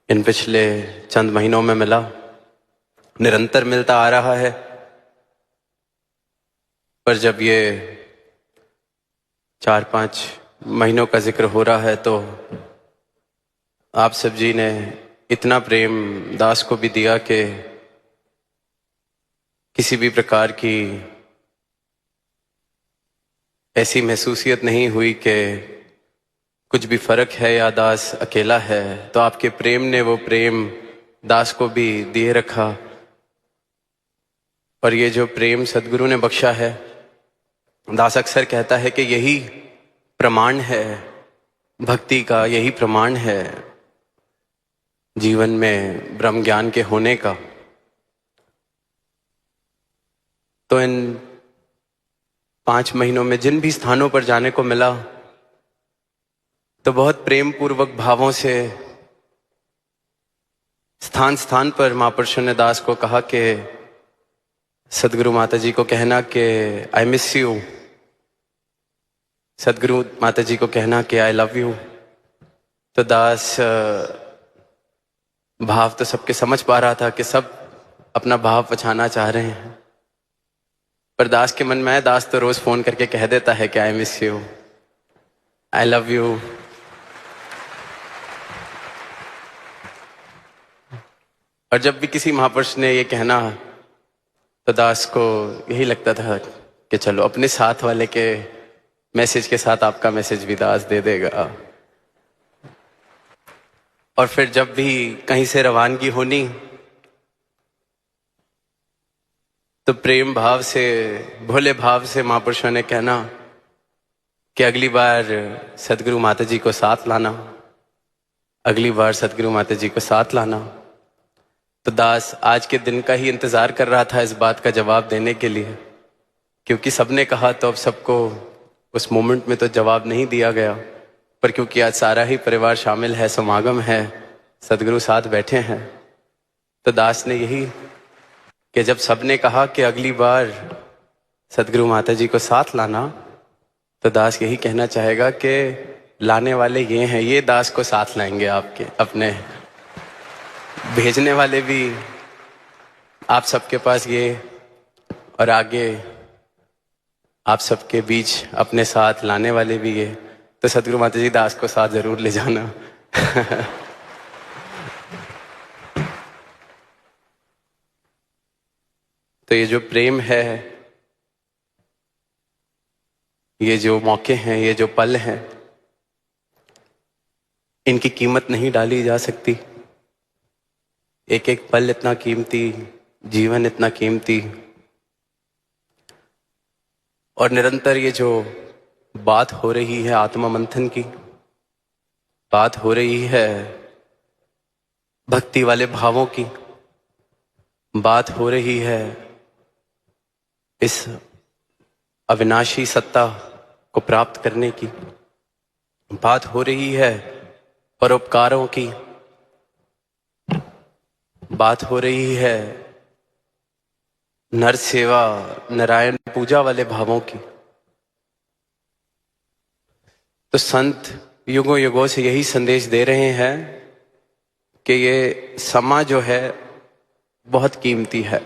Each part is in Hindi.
इन पिछले चंद महीनों में मिला, निरंतर मिलता आ रहा है। पर जब ये 4-5 महीनों का जिक्र हो रहा है तो आप सब जी ने इतना प्रेम दास को भी दिया कि किसी भी प्रकार की ऐसी महसूसियत नहीं हुई कि कुछ भी फर्क है या दास अकेला है। तो आपके प्रेम ने वो प्रेम दास को भी दिए रखा। और ये जो प्रेम सदगुरु ने बख्शा है, दास अक्सर कहता है कि यही प्रमाण है भक्ति का, यही प्रमाण है जीवन में ब्रह्म ज्ञान के होने का। तो इन 5 महीनों में जिन भी स्थानों पर जाने को मिला तो बहुत प्रेम पूर्वक भावों से स्थान स्थान पर महापुरुषों ने दास को कहा कि सदगुरु माता जी को कहना कि आई मिस यू, सदगुरु माता जी को कहना कि आई लव यू। तो दास भाव तो सबके समझ पा रहा था कि सब अपना भाव पछाना चाह रहे हैं, पर दास के मन में है, दास तो रोज फोन करके कह देता है कि I miss you, I love you. और जब भी किसी महापुरुष ने ये कहना तो दास को यही लगता था कि चलो अपने साथ वाले के मैसेज के साथ आपका मैसेज भी दास दे देगा। और फिर जब भी कहीं से रवानगी होनी तो प्रेम भाव से, भोले भाव से महापुरुषों ने कहना कि अगली बार सदगुरु माता जी को साथ लाना, अगली बार सदगुरु माता जी को साथ लाना। तो दास आज के दिन का ही इंतजार कर रहा था इस बात का जवाब देने के लिए, क्योंकि सबने कहा तो अब सबको उस मोमेंट में तो जवाब नहीं दिया गया। पर क्योंकि आज सारा ही परिवार शामिल है, समागम है, सदगुरु साथ बैठे हैं, तो दास ने यही कि जब सबने कहा कि अगली बार सदगुरु माता जी को साथ लाना, तो दास यही कहना चाहेगा कि लाने वाले ये हैं, ये दास को साथ लाएंगे आपके अपने, भेजने वाले भी आप सबके पास ये, और आगे आप सबके बीच अपने साथ लाने वाले भी ये। तो सदगुरु माता जी दास को साथ जरूर ले जाना। तो ये जो प्रेम है, ये जो मौके हैं, ये जो पल हैं, इनकी कीमत नहीं डाली जा सकती। एक एक पल इतना कीमती, जीवन इतना कीमती। और निरंतर ये जो बात हो रही है आत्मा मंथन की, बात हो रही है भक्ति वाले भावों की, बात हो रही है इस अविनाशी सत्ता को प्राप्त करने की, बात हो रही है परोपकारों की, बात हो रही है नर सेवा नारायण पूजा वाले भावों की। तो संत युगों युगों से यही संदेश दे रहे हैं कि ये समा जो है बहुत कीमती है,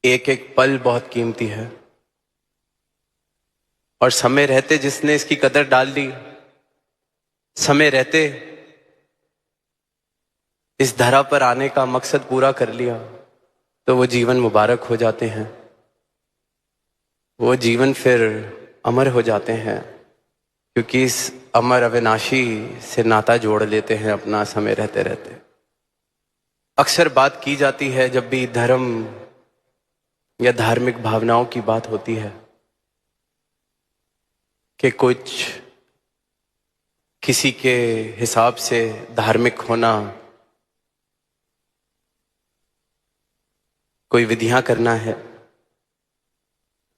एक एक पल बहुत कीमती है। और समय रहते जिसने इसकी कदर डाल ली, समय रहते इस धरा पर आने का मकसद पूरा कर लिया, तो वो जीवन मुबारक हो जाते हैं, वो जीवन फिर अमर हो जाते हैं, क्योंकि इस अमर अविनाशी से नाता जोड़ लेते हैं अपना समय रहते रहते। अक्सर बात की जाती है जब भी धर्म या धार्मिक भावनाओं की बात होती है कि कुछ किसी के हिसाब से धार्मिक होना, कोई विधियां करना है,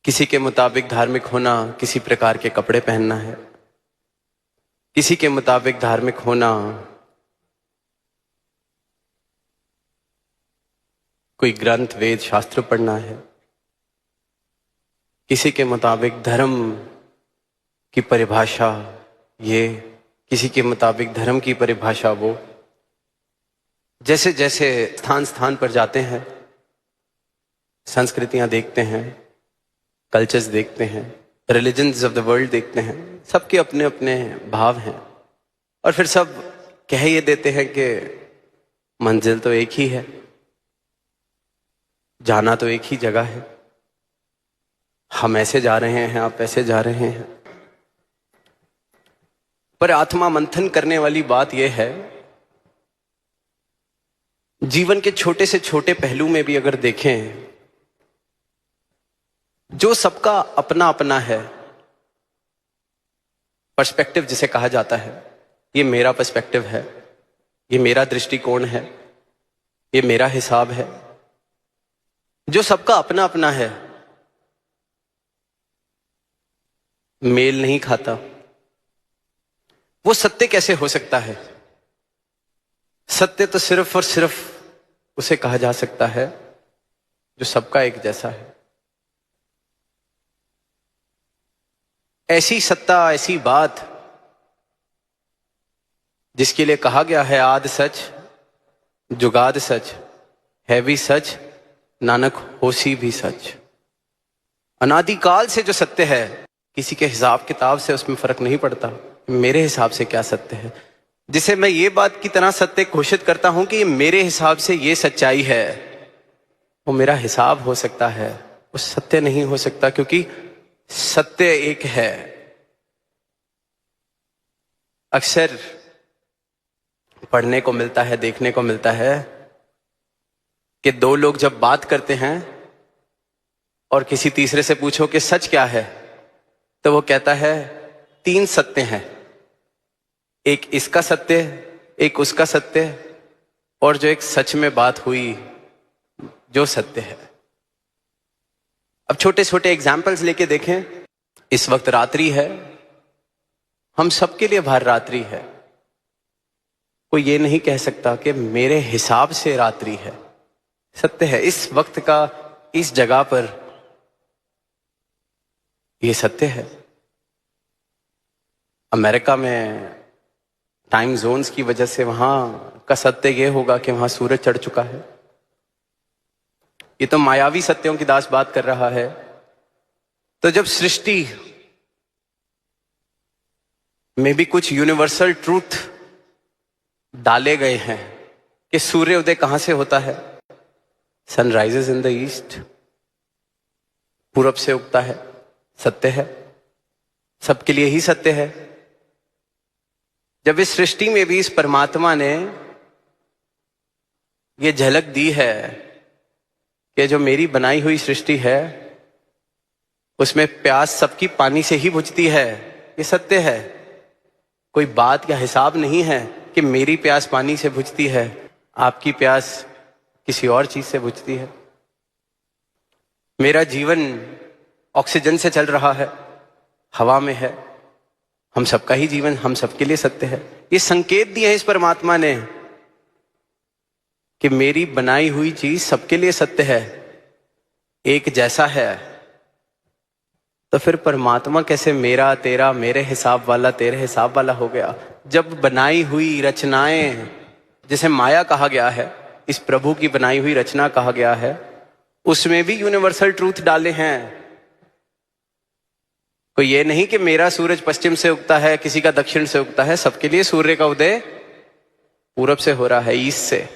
किसी के मुताबिक धार्मिक होना किसी प्रकार के कपड़े पहनना है, किसी के मुताबिक धार्मिक होना कोई ग्रंथ वेद शास्त्र पढ़ना है, किसी के मुताबिक धर्म की परिभाषा ये, किसी के मुताबिक धर्म की परिभाषा वो। जैसे जैसे स्थान स्थान पर जाते हैं, संस्कृतियां देखते हैं, कल्चर्स देखते हैं, रिलीजन्स ऑफ द वर्ल्ड देखते हैं, सबके अपने अपने भाव हैं और फिर सब कह ये देते हैं कि मंजिल तो एक ही है, जाना तो एक ही जगह है, हम ऐसे जा रहे हैं, आप ऐसे जा रहे हैं। पर आत्मा मंथन करने वाली बात यह है, जीवन के छोटे से छोटे पहलू में भी अगर देखें, जो सबका अपना अपना है, पर्सपेक्टिव जिसे कहा जाता है, ये मेरा पर्सपेक्टिव है, ये मेरा दृष्टिकोण है, ये मेरा हिसाब है, जो सबका अपना अपना है, मेल नहीं खाता, वो सत्य कैसे हो सकता है? सत्य तो सिर्फ और सिर्फ उसे कहा जा सकता है जो सबका एक जैसा है। ऐसी सत्ता, ऐसी बात जिसके लिए कहा गया है आद सच जुगाद सच, है भी सच नानक होसी भी सच। अनादिकाल से जो सत्य है, किसी के हिसाब किताब से उसमें फर्क नहीं पड़ता, मेरे हिसाब से क्या सत्य है, जिसे मैं ये बात की तरह सत्य घोषित करता हूं कि मेरे हिसाब से ये सच्चाई है, वो मेरा हिसाब हो सकता है, वो सत्य नहीं हो सकता, क्योंकि सत्य एक है। अक्सर पढ़ने को मिलता है, देखने को मिलता है कि दो लोग जब बात करते हैं और किसी तीसरे से पूछो कि सच क्या है, तो वो कहता है 3 सत्य हैं, एक इसका सत्य, एक उसका सत्य, और जो एक सच में बात हुई जो सत्य है। अब छोटे छोटे एग्जाम्पल्स लेके देखें। इस वक्त रात्रि है, हम सबके लिए भर रात्रि है, कोई ये नहीं कह सकता कि मेरे हिसाब से रात्रि है। सत्य है, इस वक्त का इस जगह पर ये सत्य है। अमेरिका में टाइम जोन्स की वजह से वहां का सत्य ये होगा कि वहां सूरज चढ़ चुका है। ये तो मायावी सत्यों की दास बात कर रहा है। तो जब सृष्टि में भी कुछ यूनिवर्सल ट्रूथ डाले गए हैं कि सूर्योदय कहां से होता है, सनराइजेस इन द ईस्ट, पूरब से उगता है, सत्य है, सबके लिए ही सत्य है। जब इस सृष्टि में भी इस परमात्मा ने ये झलक दी है कि जो मेरी बनाई हुई सृष्टि है उसमें प्यास सबकी पानी से ही बुझती है, ये सत्य है। कोई बात या हिसाब नहीं है कि मेरी प्यास पानी से बुझती है, आपकी प्यास किसी और चीज से बुझती है। मेरा जीवन ऑक्सीजन से चल रहा है, हवा में है, हम सबका ही जीवन हम सबके लिए सत्य है। ये संकेत दिए हैं इस परमात्मा ने कि मेरी बनाई हुई चीज सबके लिए सत्य है, एक जैसा है। तो फिर परमात्मा कैसे मेरा तेरा, मेरे हिसाब वाला तेरे हिसाब वाला हो गया? जब बनाई हुई रचनाएं, जिसे माया कहा गया है, इस प्रभु की बनाई हुई रचना कहा गया है, उसमें भी यूनिवर्सल ट्रूथ डाले हैं। कोई ये नहीं कि मेरा सूरज पश्चिम से उगता है, किसी का दक्षिण से उगता है, सबके लिए सूर्य का उदय पूरब से हो रहा है, ईस्ट से।